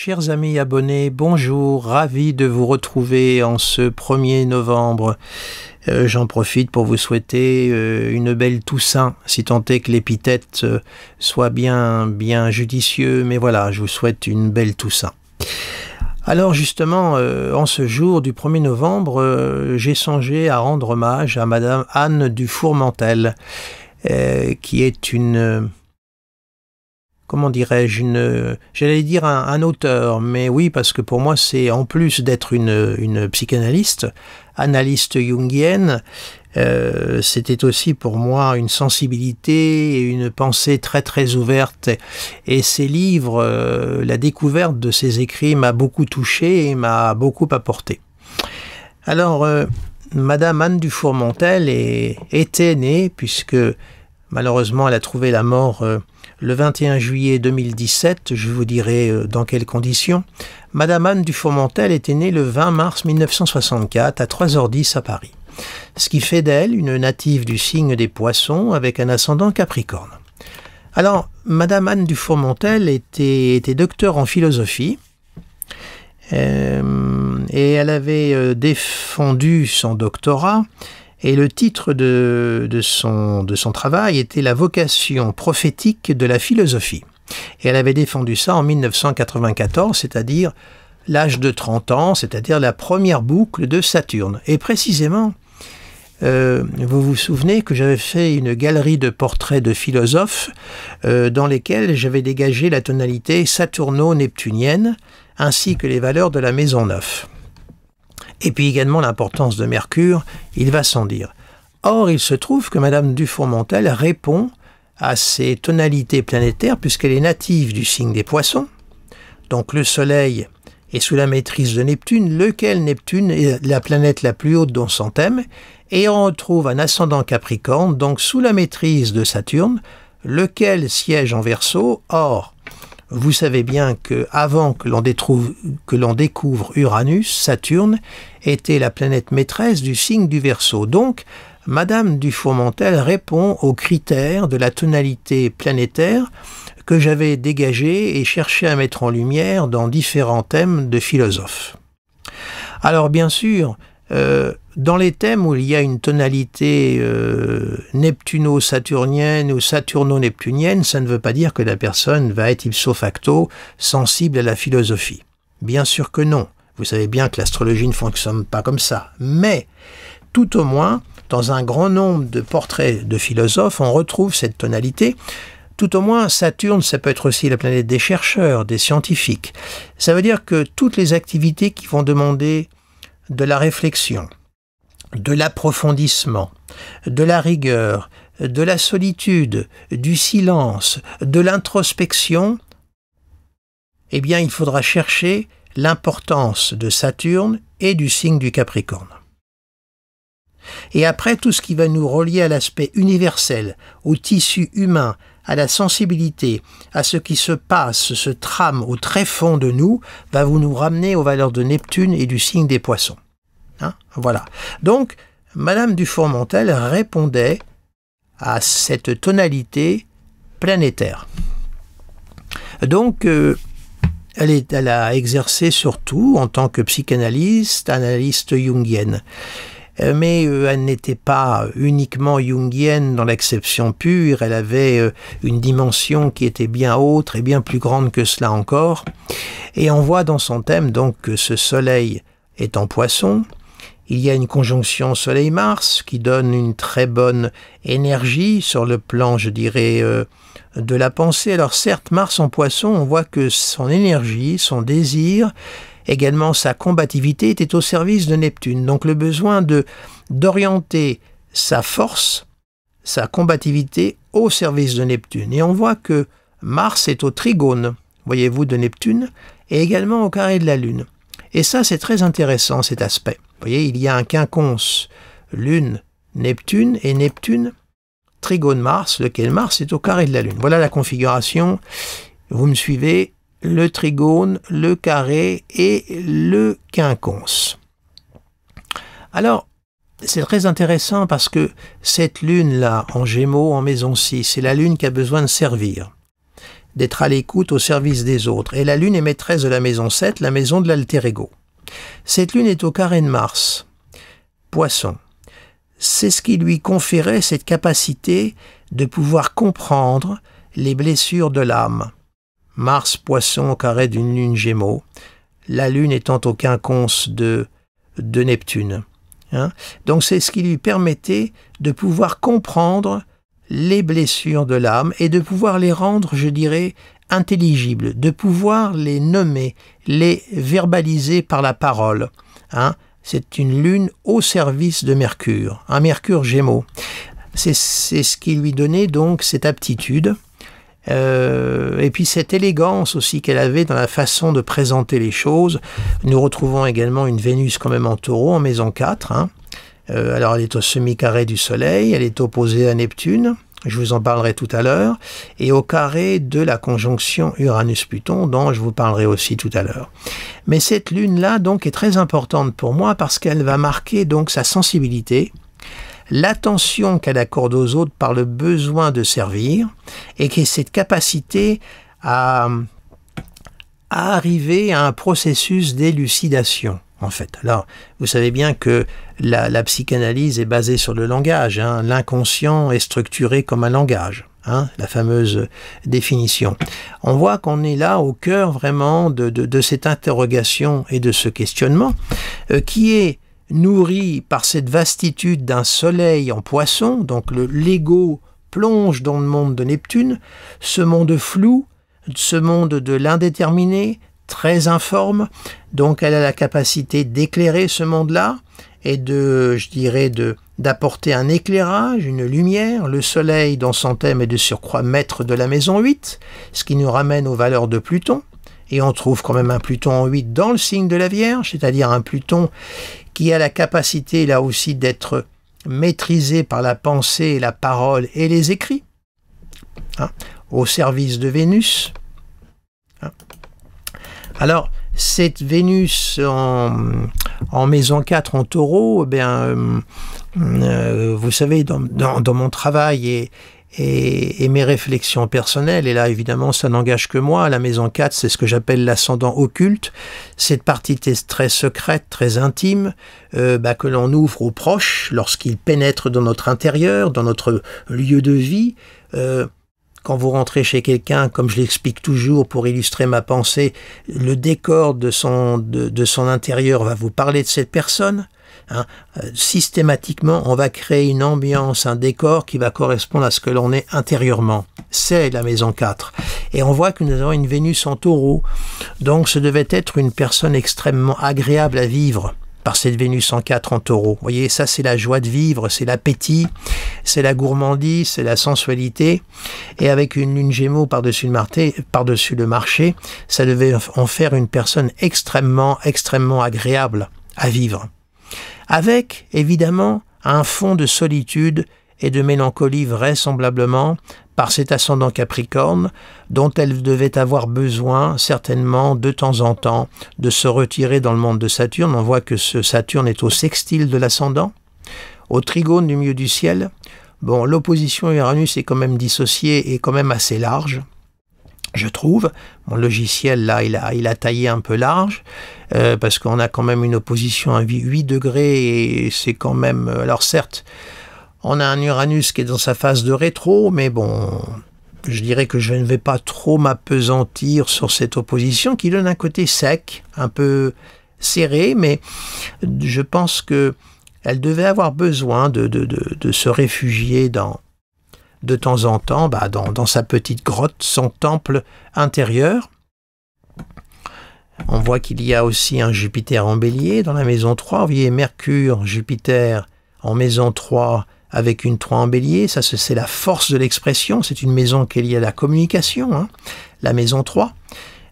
chers amis abonnés, bonjour, ravi de vous retrouver en ce 1er novembre. J'en profite pour vous souhaiter une belle Toussaint, si tant est que l'épithète soit bien judicieux, mais voilà, je vous souhaite une belle Toussaint. Alors justement, en ce jour du 1er novembre, j'ai songé à rendre hommage à Madame Anne du Fourmentel, qui est une... comment dirais-je, j'allais dire un auteur, mais oui, parce que pour moi, c'est en plus d'être une psychanalyste, analyste jungienne, c'était aussi pour moi une sensibilité et une pensée très ouverte. Et ces livres, la découverte de ces écrits m'a beaucoup touché et m'a beaucoup apporté. Alors, Madame Anne du Fourmentel était née, puisque malheureusement elle a trouvé la mort le 21 juillet 2017, je vous dirai dans quelles conditions. Madame Anne du Fourmentel était née le 20 mars 1964 à 3h10 à Paris, ce qui fait d'elle une native du signe des Poissons avec un ascendant Capricorne. Alors, Madame Anne du Fourmentel était docteur en philosophie et elle avait défendu son doctorat. Et le titre de son travail était « La vocation prophétique de la philosophie ». Et elle avait défendu ça en 1994, c'est-à-dire l'âge de 30 ans, c'est-à-dire la première boucle de Saturne. Et précisément, vous vous souvenez que j'avais fait une galerie de portraits de philosophes dans lesquels j'avais dégagé la tonalité saturno-neptunienne ainsi que les valeurs de la maison 9. Et puis également l'importance de Mercure, il va sans dire. Or, il se trouve que Madame du Fourmentel répond à ces tonalités planétaires puisqu'elle est native du signe des Poissons. Donc le Soleil est sous la maîtrise de Neptune, lequel Neptune est la planète la plus haute dans son thème, et on retrouve un ascendant Capricorne, donc sous la maîtrise de Saturne, lequel siège en Verseau. Or, vous savez bien que avant que l'on découvre Uranus, Saturne était la planète maîtresse du signe du Verseau. Donc, Madame du Fourmentel répond aux critères de la tonalité planétaire que j'avais dégagé et cherché à mettre en lumière dans différents thèmes de philosophes. Alors bien sûr, dans les thèmes où il y a une tonalité neptuno-saturnienne ou saturno-neptunienne, ça ne veut pas dire que la personne va être ipso facto sensible à la philosophie. Bien sûr que non. Vous savez bien que l'astrologie ne fonctionne pas comme ça. Mais, tout au moins, dans un grand nombre de portraits de philosophes, on retrouve cette tonalité. Tout au moins, Saturne, ça peut être aussi la planète des chercheurs, des scientifiques. Ça veut dire que toutes les activités qui vont demander de la réflexion, de l'approfondissement, de la rigueur, de la solitude, du silence, de l'introspection, eh bien, il faudra chercher l'importance de Saturne et du signe du Capricorne. Et après, tout ce qui va nous relier à l'aspect universel, au tissu humain, à la sensibilité, à ce qui se passe, se trame au très fond de nous, va vous nous ramener aux valeurs de Neptune et du signe des Poissons. Hein, voilà. Donc, Madame du Fourmentel répondait à cette tonalité planétaire. Donc, elle a exercé surtout en tant que psychanalyste, analyste jungienne. Mais elle n'était pas uniquement jungienne dans l'acception pure, elle avait une dimension qui était bien autre et bien plus grande que cela encore. Et on voit dans son thème donc que ce soleil est en Poisson. Il y a une conjonction Soleil-Mars qui donne une très bonne énergie sur le plan, je dirais, de la pensée. Alors certes, Mars en Poisson, on voit que son énergie, son désir, également sa combativité était au service de Neptune. Donc le besoin d'orienter sa force, sa combativité au service de Neptune. Et on voit que Mars est au trigone, voyez-vous, de Neptune, et également au carré de la Lune. Et ça, c'est très intéressant, cet aspect. Vous voyez, il y a un quinconce Lune, Neptune, et Neptune, trigone Mars, lequel Mars est au carré de la Lune. Voilà la configuration, vous me suivez, le trigone, le carré et le quinconce. Alors, c'est très intéressant parce que cette Lune-là, en Gémeaux, en maison 6, c'est la Lune qui a besoin de servir. d'être à l'écoute au service des autres. Et la Lune est maîtresse de la maison 7, la maison de l'alter ego. Cette Lune est au carré de Mars, Poisson. C'est ce qui lui conférait cette capacité de pouvoir comprendre les blessures de l'âme. Mars, Poisson au carré d'une Lune Gémeaux, la Lune étant au quinconce de Neptune. Donc c'est ce qui lui permettait de pouvoir comprendre les blessures de l'âme et de pouvoir les rendre, je dirais, intelligibles, de pouvoir les nommer, les verbaliser par la parole. C'est une Lune au service de Mercure, un Mercure Gémeaux. C'est ce qui lui donnait donc cette aptitude. Et puis cette élégance aussi qu'elle avait dans la façon de présenter les choses. Nous retrouvons également une Vénus quand même en Taureau, en maison 4. Alors elle est au semi-carré du Soleil, elle est opposée à Neptune, je vous en parlerai tout à l'heure, et au carré de la conjonction Uranus-Pluton, dont je vous parlerai aussi tout à l'heure. Mais cette Lune-là donc est très importante pour moi parce qu'elle va marquer donc sa sensibilité, l'attention qu'elle accorde aux autres par le besoin de servir, et qui est cette capacité à arriver à un processus d'élucidation, en fait. Alors, vous savez bien que la psychanalyse est basée sur le langage. L'inconscient est structuré comme un langage, la fameuse définition. On voit qu'on est là au cœur vraiment de cette interrogation et de ce questionnement qui est nourri par cette vastitude d'un soleil en Poisson, donc l'ego plonge dans le monde de Neptune, ce monde flou, ce monde de l'indéterminé, très informe, donc elle a la capacité d'éclairer ce monde-là et d'apporter un éclairage, une lumière. Le soleil dans son thème est de surcroît maître de la maison 8, ce qui nous ramène aux valeurs de Pluton. Et on trouve quand même un Pluton en 8 dans le signe de la Vierge, c'est-à-dire un Pluton qui a la capacité là aussi d'être maîtrisé par la pensée, la parole et les écrits, au service de Vénus. Alors, cette Vénus en maison 4 en Taureau, vous savez, dans mon travail et mes réflexions personnelles, et là évidemment ça n'engage que moi, la maison 4 c'est ce que j'appelle l'ascendant occulte, cette partie très secrète, très intime, que l'on ouvre aux proches lorsqu'ils pénètrent dans notre intérieur, dans notre lieu de vie. Quand vous rentrez chez quelqu'un, comme je l'explique toujours pour illustrer ma pensée, le décor de son intérieur va vous parler de cette personne. Systématiquement, on va créer une ambiance, un décor qui va correspondre à ce que l'on est intérieurement. C'est la maison 4. Et on voit que nous avons une Vénus en Taureau. Donc ce devait être une personne extrêmement agréable à vivre par cette Vénus en 4 en Taureau. Vous voyez, ça c'est la joie de vivre, c'est l'appétit, c'est la gourmandise, c'est la sensualité. Et avec une Lune Gémeaux par-dessus le marché, ça devait en faire une personne extrêmement, extrêmement agréable à vivre. Avec, évidemment, un fond de solitude et de mélancolie vraisemblablement par cet ascendant Capricorne dont elle devait avoir besoin certainement de temps en temps de se retirer dans le monde de Saturne. On voit que ce Saturne est au sextile de l'ascendant, au trigone du milieu du ciel. Bon, l'opposition Uranus est quand même dissociée et quand même assez large, je trouve. Mon logiciel, là, il a taillé un peu large, parce qu'on a quand même une opposition à 8 degrés, et c'est quand même... Alors certes, on a un Uranus qui est dans sa phase de rétro, mais bon, je dirais que je ne vais pas trop m'appesantir sur cette opposition qui donne un côté sec, un peu serré, mais je pense qu'elle devait avoir besoin de se réfugier de temps en temps dans sa petite grotte, son temple intérieur. On voit qu'il y a aussi un Jupiter en Bélier dans la maison 3. Vous voyez Mercure, Jupiter en maison 3 avec une 3 en Bélier. Ça, c'est la force de l'expression. C'est une maison qui est liée à la communication, la maison 3.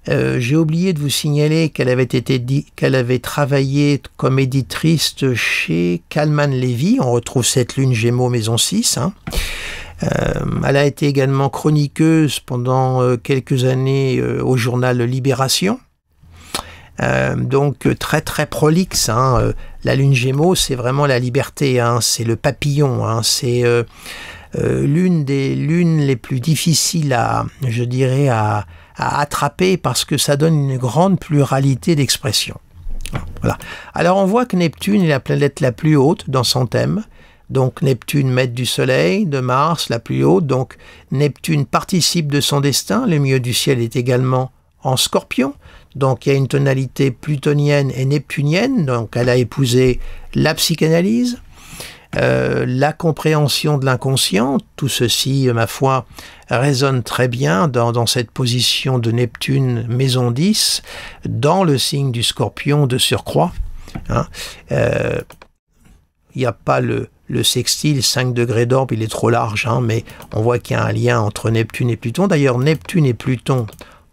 J'ai oublié de vous signaler qu'elle avait travaillé comme éditrice chez Kalman Levy. On retrouve cette Lune Gémeaux maison 6. Elle a été également chroniqueuse pendant quelques années au journal Libération. Donc très très prolixe. La Lune Gémeaux, c'est vraiment la liberté, c'est le papillon, c'est l'une les plus difficiles à, je dirais, à attraper parce que ça donne une grande pluralité d'expressions. Voilà. Alors on voit que Neptune est la planète la plus haute dans son thème. Donc Neptune, maître du Soleil, de Mars, la plus haute. Donc Neptune participe de son destin. Le milieu du ciel est également en Scorpion. Donc il y a une tonalité plutonienne et neptunienne. Donc elle a épousé la psychanalyse, la compréhension de l'inconscient. Tout ceci, ma foi, résonne très bien dans cette position de Neptune, maison 10, dans le signe du Scorpion de surcroît. Hein. Il n'y a pas le sextile, 5 degrés d'orbe, il est trop large, hein, mais on voit qu'il y a un lien entre Neptune et Pluton. D'ailleurs, Neptune et Pluton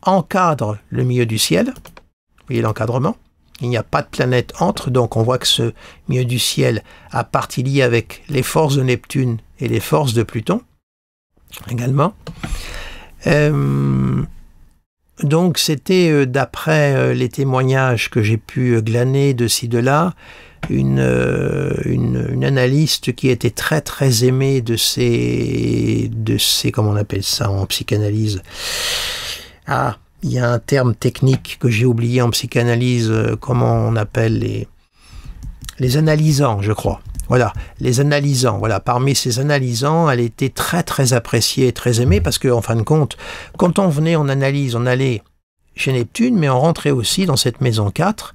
encadrent le milieu du ciel. Vous voyez l'encadrement? Il n'y a pas de planète entre, donc on voit que ce milieu du ciel a partie liée avec les forces de Neptune et les forces de Pluton, également. Donc c'était, d'après les témoignages que j'ai pu glaner de ci, de là, une analyste qui était très très aimée de ces comment on appelle ça en psychanalyse. Ah, il y a un terme technique que j'ai oublié en psychanalyse, comment on appelle les analysants, je crois. Voilà, les analysants. Voilà, parmi ces analysants, elle était très très appréciée et très aimée parce que, en fin de compte, quand on venait en analyse, on allait chez Neptune, mais on rentrait aussi dans cette maison 4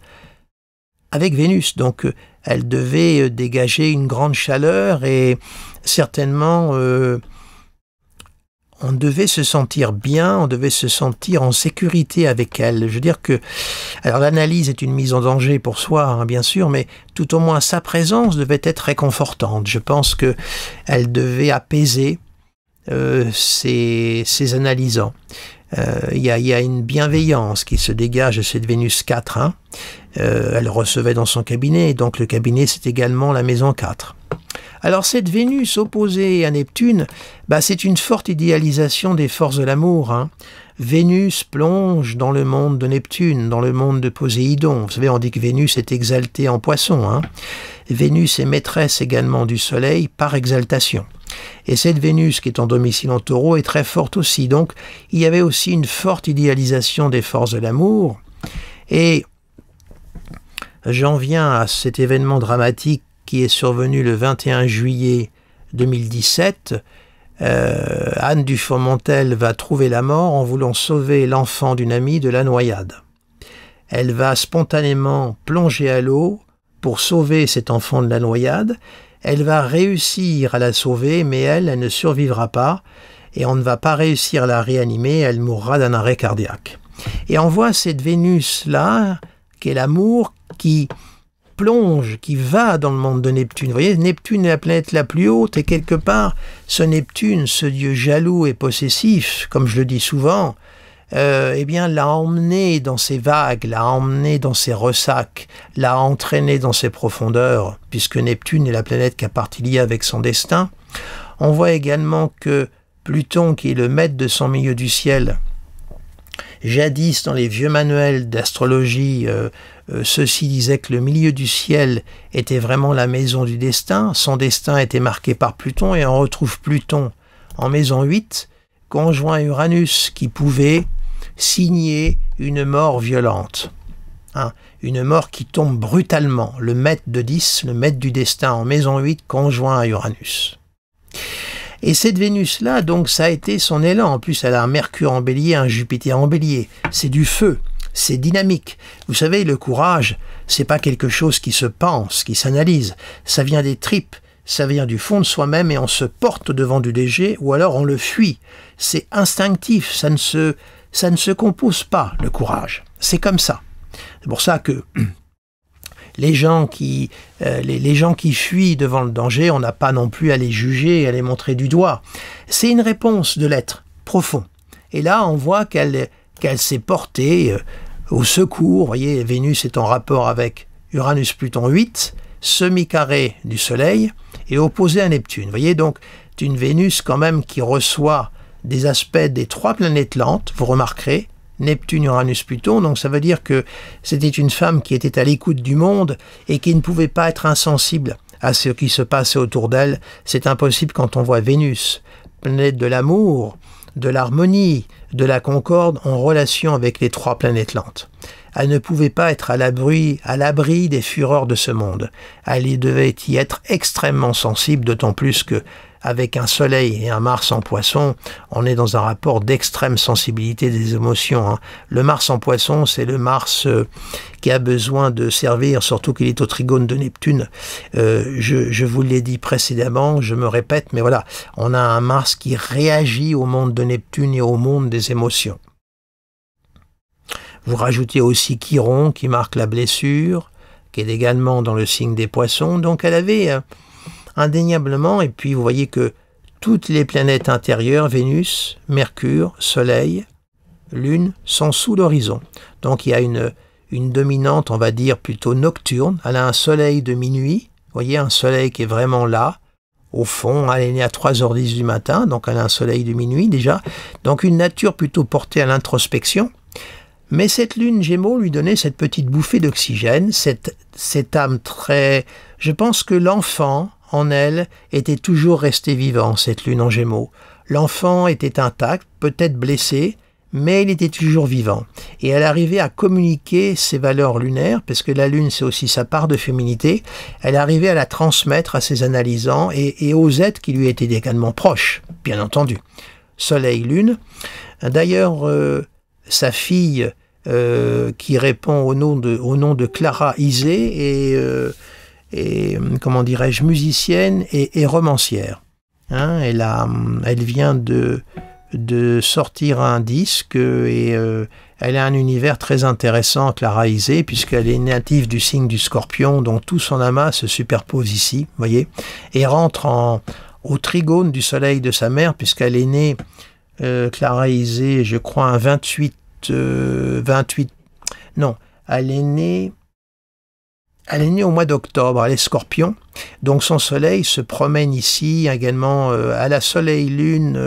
avec Vénus. Donc, elle devait dégager une grande chaleur et certainement, on devait se sentir bien, on devait se sentir en sécurité avec elle. Je veux dire que, alors l'analyse est une mise en danger pour soi, hein, bien sûr, mais tout au moins sa présence devait être réconfortante. Je pense que elle devait apaiser ces analysants. Il y a une bienveillance qui se dégage de cette Vénus 4. Hein. Elle recevait dans son cabinet, donc le cabinet c'est également la maison 4. Alors cette Vénus opposée à Neptune, bah, c'est une forte idéalisation des forces de l'amour. Hein. Vénus plonge dans le monde de Neptune, dans le monde de Poséidon. Vous savez, on dit que Vénus est exaltée en Poisson. Hein. Vénus est maîtresse également du Soleil par exaltation. Et cette Vénus qui est en domicile en Taureau est très forte aussi. Donc il y avait aussi une forte idéalisation des forces de l'amour. Et j'en viens à cet événement dramatique qui est survenu le 21 juillet 2017, Anne du Fourmentel va trouver la mort en voulant sauver l'enfant d'une amie de la noyade. Elle va spontanément plonger à l'eau pour sauver cet enfant de la noyade. Elle va réussir à la sauver, mais elle ne survivra pas et on ne va pas réussir à la réanimer, elle mourra d'un arrêt cardiaque. Et on voit cette Vénus-là, qui est l'amour, qui plonge, qui va dans le monde de Neptune. Vous voyez, Neptune est la planète la plus haute, et quelque part, ce Neptune, ce dieu jaloux et possessif, comme je le dis souvent, eh bien, l'a emmené dans ses vagues, l'a emmené dans ses ressacs, l'a entraîné dans ses profondeurs, puisque Neptune est la planète qui a partie liée avec son destin. On voit également que Pluton, qui est le maître de son milieu du ciel, jadis, dans les vieux manuels d'astrologie, ceux-ci disaient que le milieu du ciel était vraiment la maison du destin. Son destin était marqué par Pluton, et on retrouve Pluton en maison 8, conjoint à Uranus, qui pouvait signer une mort violente. Hein, une mort qui tombe brutalement. Le maître de 10, le maître du destin en maison 8, conjoint à Uranus. Et cette Vénus-là, donc, ça a été son élan. En plus, elle a un Mercure en bélier, un Jupiter en bélier. C'est du feu, c'est dynamique. Vous savez, le courage, c'est pas quelque chose qui se pense, qui s'analyse. Ça vient des tripes, ça vient du fond de soi-même et on se porte devant du léger ou alors on le fuit. C'est instinctif, ça ne se compose pas, le courage. C'est comme ça. C'est pour ça que les gens qui fuient devant le danger, on n'a pas non plus à les juger et à les montrer du doigt. C'est une réponse de l'être profond. Et là, on voit qu'elle s'est portée au secours. Vous voyez, Vénus est en rapport avec Uranus-Pluton 8, semi-carré du Soleil, et opposé à Neptune. Vous voyez, donc, c'est une Vénus quand même qui reçoit des aspects des 3 planètes lentes, vous remarquerez, Neptune, Uranus, Pluton, donc ça veut dire que c'était une femme qui était à l'écoute du monde et qui ne pouvait pas être insensible à ce qui se passe autour d'elle. C'est impossible quand on voit Vénus, planète de l'amour, de l'harmonie, de la concorde, en relation avec les 3 planètes lentes. Elle ne pouvait pas être à l'abri des fureurs de ce monde. Elle y devait y être extrêmement sensible, d'autant plus que avec un Soleil et un Mars en Poisson, on est dans un rapport d'extrême sensibilité des émotions. Hein. Le Mars en Poisson, c'est le Mars qui a besoin de servir, surtout qu'il est au trigone de Neptune. Je vous l'ai dit précédemment, je me répète, mais voilà, on a un Mars qui réagit au monde de Neptune et au monde des émotions. Vous rajoutez aussi Chiron qui marque la blessure, qui est également dans le signe des Poissons. Donc elle avait indéniablement, et puis vous voyez que toutes les planètes intérieures, Vénus, Mercure, Soleil, Lune, sont sous l'horizon. Donc il y a une dominante, on va dire, plutôt nocturne. Elle a un soleil de minuit, vous voyez, un soleil qui est vraiment là, au fond. Elle est née à 3h10 du matin, donc elle a un soleil de minuit déjà. Donc une nature plutôt portée à l'introspection. Mais cette lune Gémeaux lui donnait cette petite bouffée d'oxygène, cette âme très... Je pense que l'enfant, en elle, était toujours resté vivant, cette lune en Gémeaux. L'enfant était intact, peut-être blessé, mais il était toujours vivant. Et elle arrivait à communiquer ses valeurs lunaires, parce que la lune, c'est aussi sa part de féminité. Elle arrivait à la transmettre à ses analysants et aux êtres qui lui étaient également proches, bien entendu. Soleil-lune. D'ailleurs... sa fille qui répond au nom de Clara Isé est comment dirais-je, musicienne et romancière. Hein, elle vient de sortir un disque et elle a un univers très intéressant, Clara Isé, puisqu'elle est native du signe du Scorpion, dont tout son amas se superpose ici, vous voyez, et rentre au trigone du soleil de sa mère, puisqu'elle est née Clara Isé, je crois, un 28... Non, elle est née au mois d'octobre, elle est Scorpion. Donc son soleil se promène ici également à la Soleil-Lune,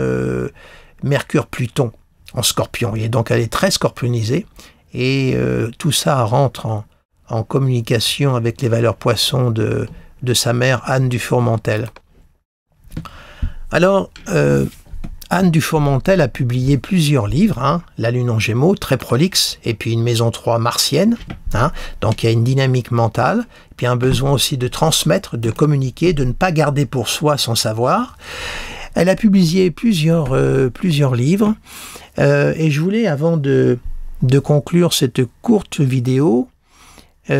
Mercure-Pluton en Scorpion. Et donc elle est très scorpionisée. Et tout ça rentre en communication avec les valeurs poissons de sa mère, Anne du Fourmentel. Alors... Anne du Fourmentel a publié plusieurs livres, hein, La Lune en Gémeaux, très prolixe, et puis une maison 3 martienne, hein, donc il y a une dynamique mentale, et puis un besoin aussi de transmettre, de communiquer, de ne pas garder pour soi son savoir. Elle a publié plusieurs livres, et je voulais, avant de conclure cette courte vidéo, alors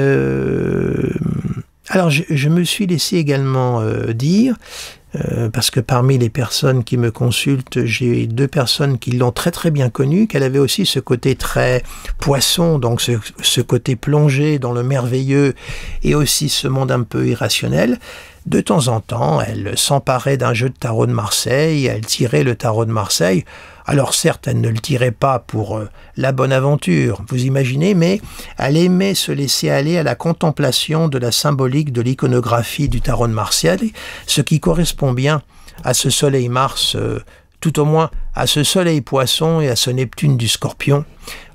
je me suis laissé également dire... parce que parmi les personnes qui me consultent, j'ai 2 personnes qui l'ont très très bien connue, qu'elle avait aussi ce côté très poisson, donc ce côté plongé dans le merveilleux et aussi ce monde un peu irrationnel. De temps en temps, elle s'emparait d'un jeu de tarot de Marseille, elle tirait le tarot de Marseille. Alors certes, elle ne le tirait pas pour la bonne aventure, vous imaginez, mais elle aimait se laisser aller à la contemplation de la symbolique de l'iconographie du tarot de Marseille, ce qui correspond bien à ce soleil Mars, tout au moins à ce soleil Poisson et à ce Neptune du Scorpion.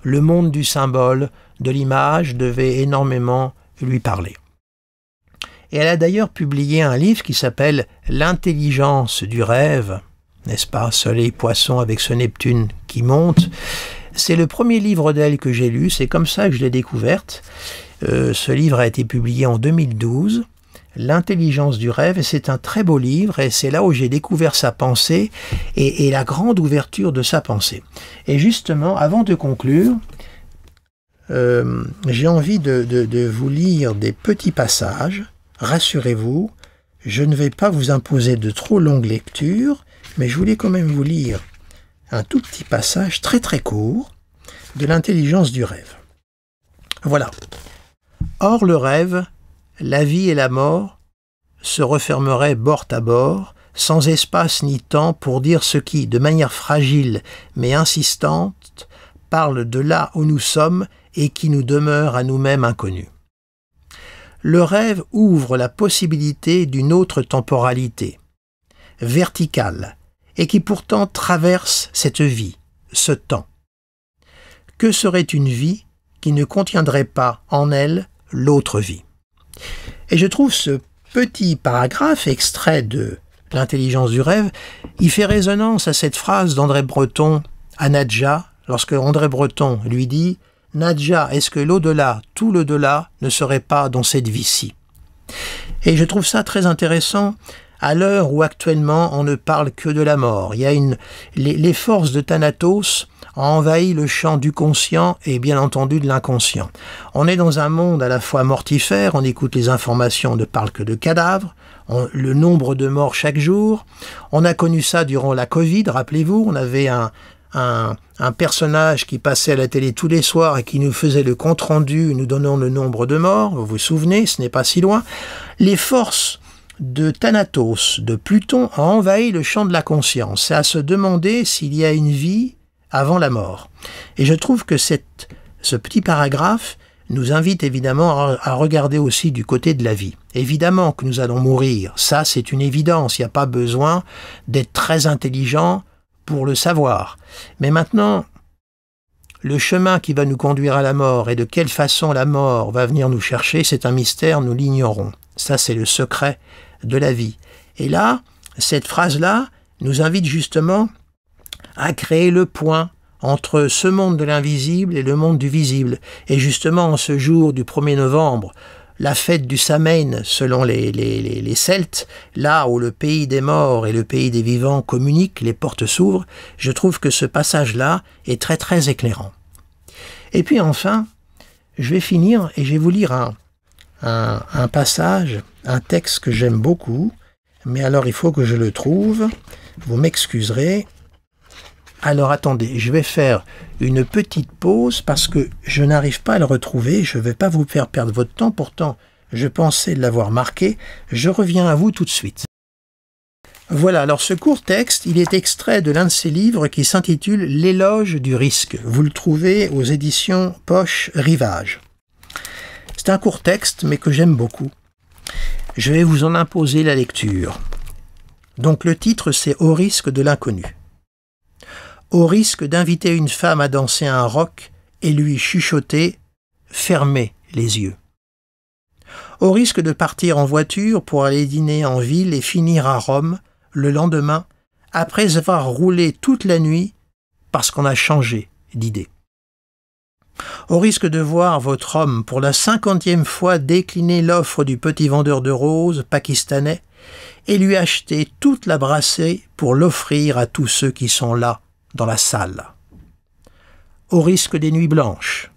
Le monde du symbole, de l'image, devait énormément lui parler. Et elle a d'ailleurs publié un livre qui s'appelle « L'intelligence du rêve », n'est-ce pas, Soleil Poisson avec ce Neptune qui monte. C'est le premier livre d'elle que j'ai lu, c'est comme ça que je l'ai découverte. Ce livre a été publié en 2012, L'intelligence du rêve, et c'est un très beau livre, et c'est là où j'ai découvert sa pensée et la grande ouverture de sa pensée. Et justement, avant de conclure, j'ai envie de vous lire des petits passages. Rassurez-vous, je ne vais pas vous imposer de trop longues lectures, mais je voulais quand même vous lire un tout petit passage très très court de l'intelligence du rêve. Voilà. Hors le rêve, la vie et la mort se refermeraient bord à bord, sans espace ni temps pour dire ce qui, de manière fragile mais insistante, parle de là où nous sommes et qui nous demeure à nous-mêmes inconnus. Le rêve ouvre la possibilité d'une autre temporalité, verticale, et qui pourtant traverse cette vie, ce temps. Que serait une vie qui ne contiendrait pas en elle l'autre vie? Et je trouve ce petit paragraphe extrait de L'intelligence du rêve, il fait résonance à cette phrase d'André Breton à Nadja, lorsque André Breton lui dit « Nadja, est-ce que l'au-delà, tout l'au-delà, ne serait pas dans cette vie-ci » Et je trouve ça très intéressant à l'heure où actuellement on ne parle que de la mort. Il y a les forces de Thanatos ont envahi le champ du conscient et bien entendu de l'inconscient. On est dans un monde à la fois mortifère, on écoute les informations, on ne parle que de cadavres, le nombre de morts chaque jour. On a connu ça durant la Covid, rappelez-vous, on avait un personnage qui passait à la télé tous les soirs et qui nous faisait le compte-rendu, nous donnant le nombre de morts, vous vous souvenez, ce n'est pas si loin. Les forces de Thanatos, de Pluton, ont envahi le champ de la conscience. C'est à se demander s'il y a une vie avant la mort. Et je trouve que ce petit paragraphe nous invite évidemment à regarder aussi du côté de la vie. Évidemment que nous allons mourir, ça c'est une évidence, il n'y a pas besoin d'être très intelligent pour le savoir. Mais maintenant, le chemin qui va nous conduire à la mort et de quelle façon la mort va venir nous chercher, c'est un mystère, nous l'ignorons. Ça c'est le secret de la vie. Et là, cette phrase-là nous invite justement à créer le point entre ce monde de l'invisible et le monde du visible. Et justement, en ce jour du 1er novembre, la fête du Samhain, selon les Celtes, là où le pays des morts et le pays des vivants communiquent, les portes s'ouvrent, je trouve que ce passage-là est très très éclairant. Et puis enfin, je vais finir et je vais vous lire un passage, un texte que j'aime beaucoup, mais alors il faut que je le trouve, vous m'excuserez. Alors attendez, je vais faire une petite pause parce que je n'arrive pas à le retrouver, je ne vais pas vous faire perdre votre temps, pourtant je pensais l'avoir marqué, je reviens à vous tout de suite. Voilà, alors ce court texte, il est extrait de l'un de ses livres qui s'intitule « L'éloge du risque ». Vous le trouvez aux éditions Poche Rivage. C'est un court texte, mais que j'aime beaucoup. Je vais vous en imposer la lecture. Donc le titre, c'est « Au risque de l'inconnu ». Au risque d'inviter une femme à danser un rock et lui chuchoter « Fermez les yeux ». Au risque de partir en voiture pour aller dîner en ville et finir à Rome le lendemain, après avoir roulé toute la nuit parce qu'on a changé d'idée. Au risque de voir votre homme pour la 50e fois décliner l'offre du petit vendeur de roses pakistanais et lui acheter toute la brassée pour l'offrir à tous ceux qui sont là dans la salle. Au risque des nuits blanches.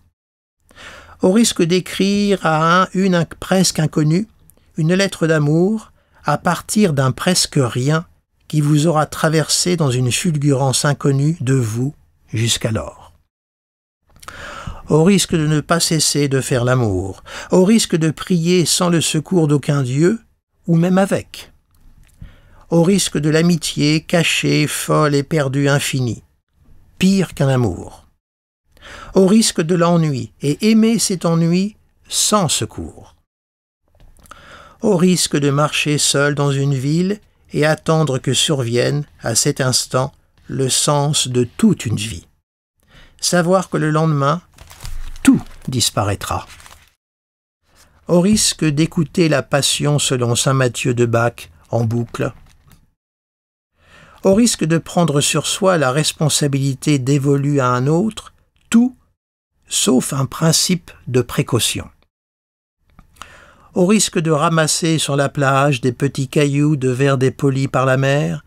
Au risque d'écrire à une presque inconnue une lettre d'amour à partir d'un presque rien qui vous aura traversé dans une fulgurance inconnue de vous jusqu'alors. Au risque de ne pas cesser de faire l'amour, au risque de prier sans le secours d'aucun dieu, ou même avec. Au risque de l'amitié cachée, folle et perdue infinie, pire qu'un amour. Au risque de l'ennui, et aimer cet ennui sans secours. Au risque de marcher seul dans une ville et attendre que survienne, à cet instant, le sens de toute une vie. Savoir que le lendemain, tout disparaîtra. Au risque d'écouter la Passion selon saint Matthieu de Bâc en boucle. Au risque de prendre sur soi la responsabilité dévolue à un autre, tout sauf un principe de précaution. Au risque de ramasser sur la plage des petits cailloux de verre dépolis par la mer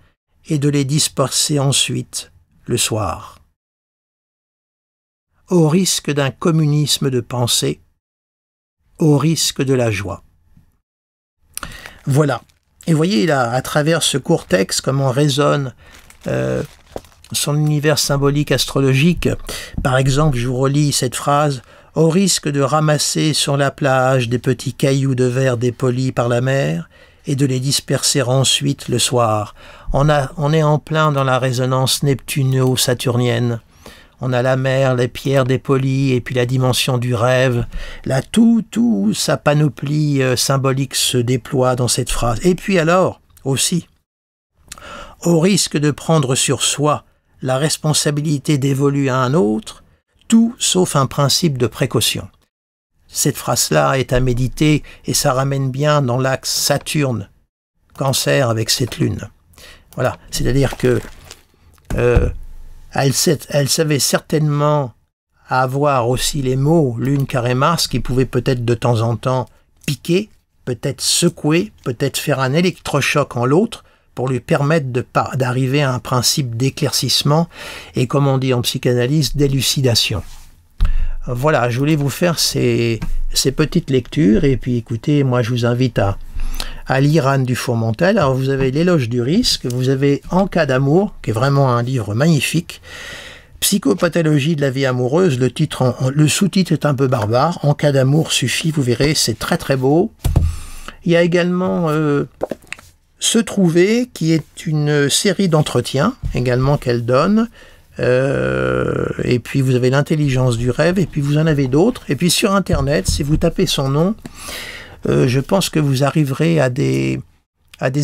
et de les disperser ensuite le soir. Au risque d'un communisme de pensée, au risque de la joie. Voilà. Et voyez là, à travers ce court texte, comment résonne son univers symbolique astrologique. Par exemple, je vous relis cette phrase « Au risque de ramasser sur la plage des petits cailloux de verre dépolis par la mer et de les disperser ensuite le soir. » On est en plein dans la résonance neptuno-saturnienne. On a la mer, les pierres dépolies, et puis la dimension du rêve. Là, tout sa panoplie symbolique se déploie dans cette phrase. Et puis alors, aussi, au risque de prendre sur soi la responsabilité dévolue à un autre, tout sauf un principe de précaution. cette phrase-là est à méditer et ça ramène bien dans l'axe Saturne-Cancer avec cette lune. Voilà, c'est-à-dire que elle savait certainement avoir aussi les mots Lune, Carré, Mars qui pouvaient peut-être de temps en temps piquer, peut-être secouer, peut-être faire un électrochoc en l'autre pour lui permettre d'arriver à un principe d'éclaircissement et, comme on dit en psychanalyse, d'élucidation. Voilà, je voulais vous faire ces petites lectures et puis écoutez, moi je vous invite à lire Anne Dufourmentel. Alors vous avez L'éloge du risque, vous avez En cas d'amour, qui est vraiment un livre magnifique, Psychopathologie de la vie amoureuse, le sous-titre est un peu barbare, En cas d'amour suffit, vous verrez, c'est très très beau. Il y a également Se trouver, qui est une série d'entretiens, également qu'elle donne, et puis vous avez L'intelligence du rêve, et puis vous en avez d'autres, et puis sur internet, si vous tapez son nom, je pense que vous arriverez à des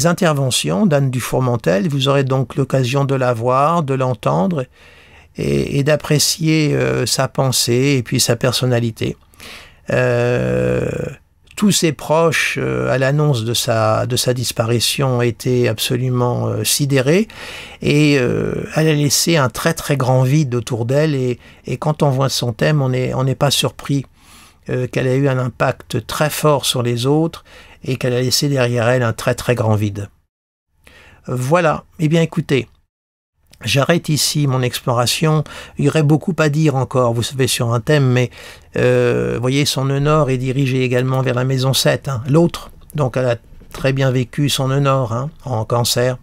interventions d'Anne Dufourmentel, vous aurez donc l'occasion de la voir, de l'entendre, et d'apprécier sa pensée et puis sa personnalité. Tous ses proches, à l'annonce de sa disparition, étaient absolument sidérés et elle a laissé un très très grand vide autour d'elle et quand on voit son thème, on n'est pas surpris qu'elle ait eu un impact très fort sur les autres et qu'elle a laissé derrière elle un très très grand vide. Voilà, eh bien écoutez, j'arrête ici mon exploration. Il y aurait beaucoup à dire encore, vous savez, sur un thème, mais vous voyez, son nœud nord est dirigé également vers la maison 7, hein, l'autre. Donc elle a très bien vécu son nœud nord, hein, en Cancer.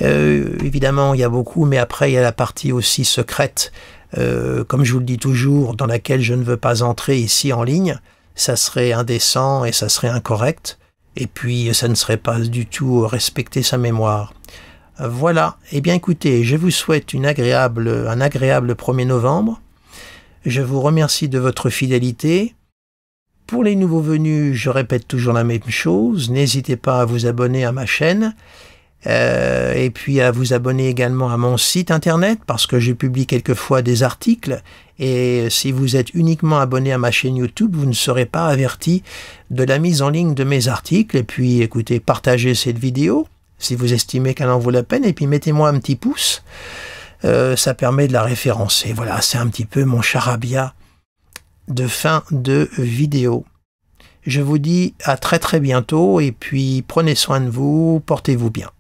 Évidemment, il y a beaucoup, mais après, il y a la partie aussi secrète, comme je vous le dis toujours, dans laquelle je ne veux pas entrer ici en ligne. Ça serait indécent et ça serait incorrect. Et puis, ça ne serait pas du tout respecter sa mémoire. Voilà, eh bien écoutez, je vous souhaite un agréable 1er novembre. Je vous remercie de votre fidélité. Pour les nouveaux venus, je répète toujours la même chose. N'hésitez pas à vous abonner à ma chaîne et puis à vous abonner également à mon site internet parce que je publie quelquefois des articles et si vous êtes uniquement abonné à ma chaîne YouTube, vous ne serez pas averti de la mise en ligne de mes articles. Et puis écoutez, partagez cette vidéo si vous estimez qu'elle en vaut la peine, et puis mettez-moi un petit pouce, ça permet de la référencer. Voilà, c'est un petit peu mon charabia de fin de vidéo. Je vous dis à très très bientôt, et puis prenez soin de vous, portez-vous bien.